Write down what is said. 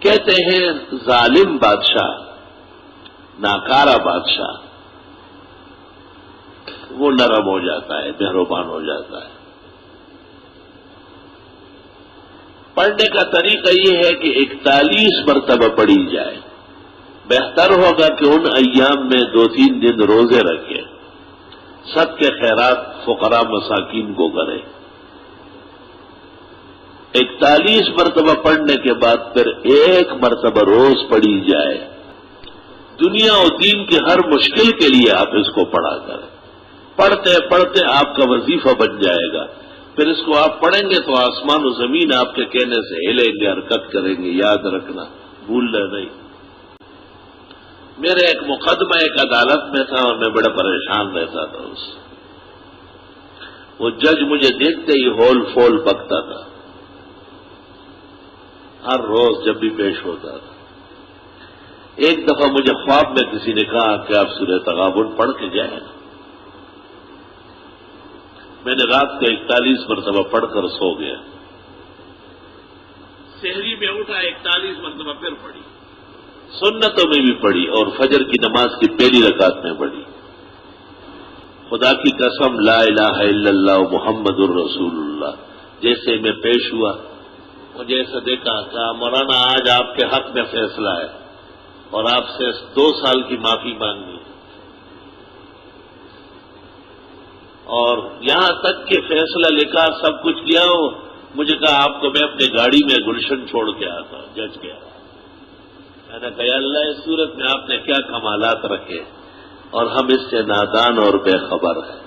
کہتے ہیں ظالم بادشاہ، ناکارہ بادشاہ، وہ نرم ہو جاتا ہے، مہربان ہو جاتا ہے۔ پڑھنے کا طریقہ یہ ہے کہ 41 مرتبہ پڑھی جائے۔ بہتر ہوگا کہ ان ایام میں 2-3 دن روزے رکھیں، سب کے خیرات فقراء مساکین کو کریں۔ 41 مرتبہ پڑھنے کے بعد پھر 1 مرتبہ روز پڑھی جائے۔ دنیا و دین کی ہر مشکل کے لیے آپ اس کو پڑھا کریں۔ پڑھتے پڑھتے آپ کا وظیفہ بن جائے گا، پھر اس کو آپ پڑھیں گے تو آسمان و زمین آپ کے کہنے سے ہلیں گے، حرکت کریں گے۔ یاد رکھنا، بھولنا نہیں۔ میرے ایک مقدمہ ایک عدالت میں تھا اور میں بڑا پریشان رہتا تھا اس سے۔ وہ جج مجھے دیکھتے ہی ہول فول بکتا تھا، ہر روز جب بھی پیش ہوتا تھا۔ ایک دفعہ مجھے خواب میں کسی نے کہا کہ آپ سورہ تغابن پڑھ کے جائیں۔ میں نے رات کو 41 مرتبہ پڑھ کر سو گیا۔ سحری میں اٹھا 41 مرتبہ پھر پڑھی، سنتوں میں بھی پڑھی اور فجر کی نماز کی پہلی رکعت میں پڑھی۔ خدا کی قسم، لا الہ الا اللہ محمد الرسول اللہ، جیسے میں پیش ہوا مجھے ایسا دیکھا کہ مولانا آج آپ کے حق میں فیصلہ ہے اور آپ سے 2 سال کی معافی مانگنی ہے، اور یہاں تک کہ فیصلہ لکھا، سب کچھ کیا ہو۔ مجھے کہا آپ کو میں اپنی گاڑی میں گلشن چھوڑ کے آتا ہوں، جج گیا۔ میں نے کہا اللہ، اس صورت میں آپ نے کیا کمالات رکھے اور ہم اس سے نادان اور بے خبر ہیں۔